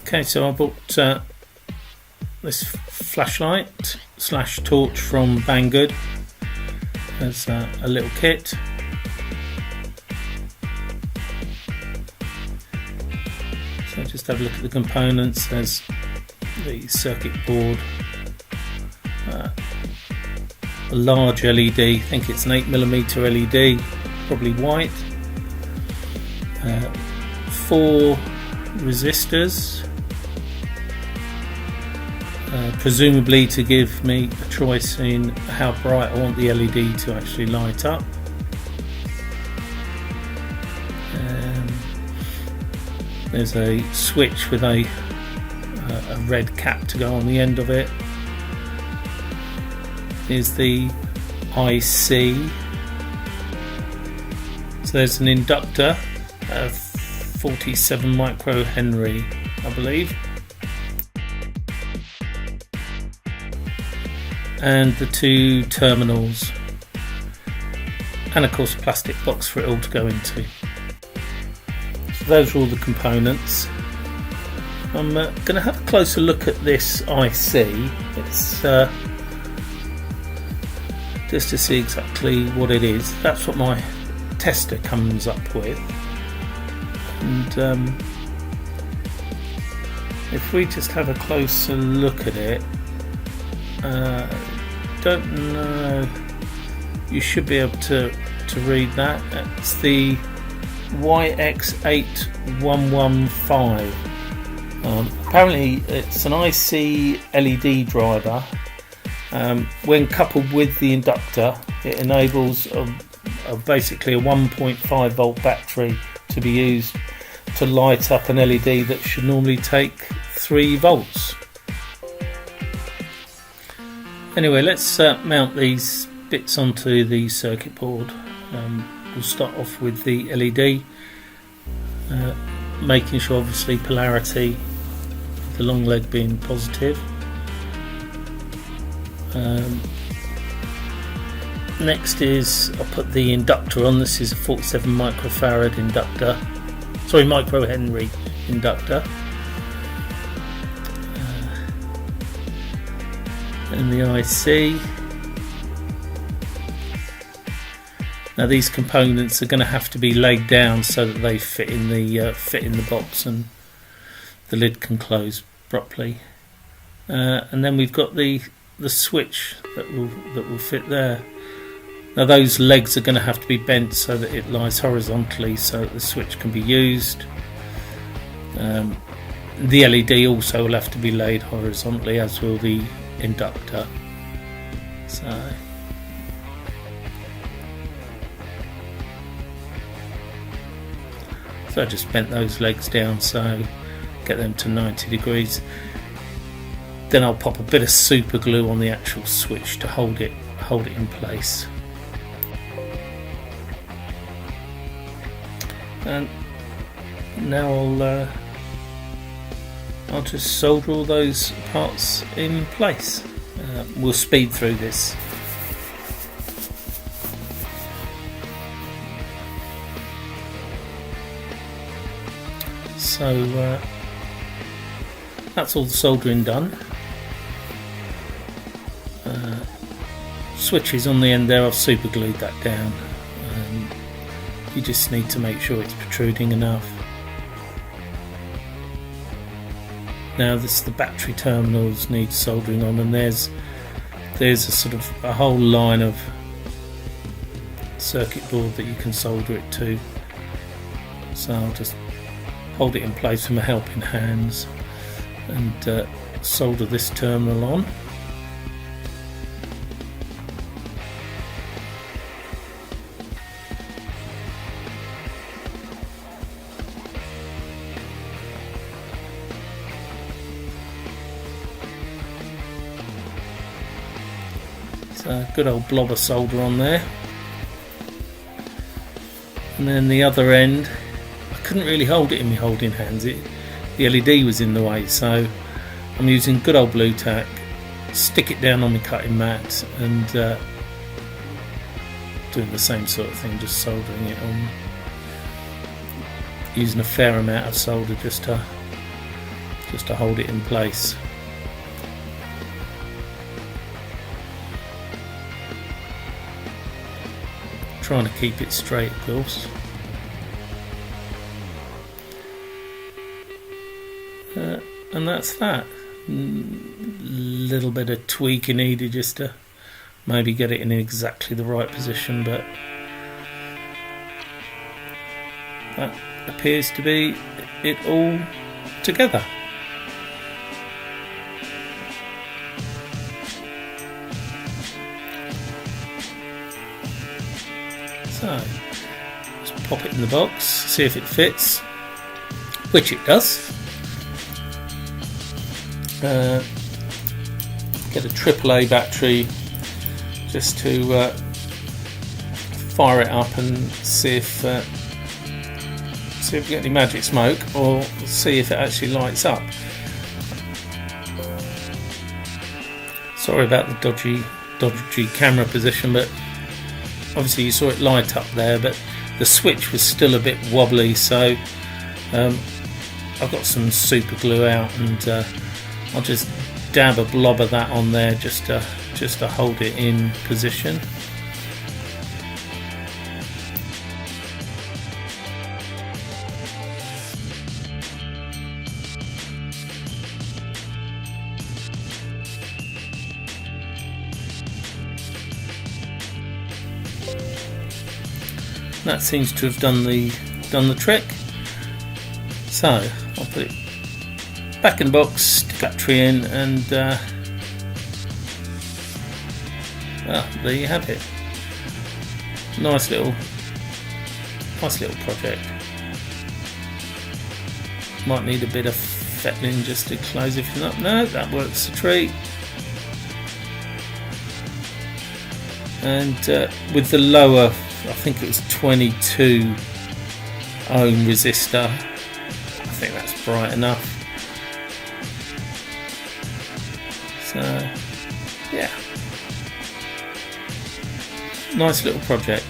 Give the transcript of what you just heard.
Okay, so I bought this flashlight / torch from Banggood as a little kit. So just have a look at the components. There's the circuit board, a large LED, I think it's an 8mm LED, probably white, 4 resistors, presumably to give me a choice in how bright I want the LED to actually light up. There's a switch with a red cap to go on the end of it. Here's the IC. So there's an inductor of 47 microhenry, I believe. And the 2 terminals. And of course a plastic box for it all to go into. So those are all the components. I'm going to have a closer look at this IC. It's just to see exactly what it is. That's what my tester comes up with. And if we just have a closer look at it, don't know, you should be able to read that. It's the YX8115. Apparently it's an IC LED driver. When coupled with the inductor, it enables basically a 1.5 volt battery to be used to light up an LED that should normally take 3 volts. Anyway, let's mount these bits onto the circuit board. We'll start off with the LED, making sure obviously polarity, the long leg being positive. Next is I'll put the inductor on. This is a 47 microhenry inductor. And the IC. Now these components are going to have to be laid down so that they fit in the box and the lid can close properly. And then we've got the switch that will fit there. Now those legs are going to have to be bent so that it lies horizontally so that the switch can be used. The LED also will have to be laid horizontally, as will the inductor. So I just bent those legs down, so get them to 90 degrees. Then I'll pop a bit of super glue on the actual switch to hold it in place. And now I'll just solder all those parts in place. We'll speed through this. So that's all the soldering done. Switches on the end there, I've super glued that down. You just need to make sure it's protruding enough. Now the battery terminals need soldering on, and there's a sort of a whole line of circuit board that you can solder it to. So I'll just hold it in place with my helping hands and solder this terminal on. So good old blob of solder on there. And then the other end, I couldn't really hold it in my holding hands. The LED was in the way, so I'm using good old blue tack, stick it down on my cutting mat, and doing the same sort of thing, just soldering it on, using a fair amount of solder just to just to hold it in place. Trying to keep it straight, of course. And that's that. Little bit of tweaking needed just to maybe get it in exactly the right position, but that appears to be it all together. So let's pop it in the box, see if it fits, which it does. Get a AAA battery just to fire it up and see if we get any magic smoke, or see if it actually lights up. Sorry about the dodgy camera position, but obviously you saw it light up there, but the switch was still a bit wobbly, so I've got some super glue out, and I'll just dab a blob of that on there just to hold it in position. That seems to have done the trick. So I'll put it back in the box, stick battery in, and well, there you have it. Nice little project. Might need a bit of fettling just to close everything up. No, that works a treat. And with the lower, I think it was 22 ohm resistor, I think that's bright enough. So yeah, nice little project.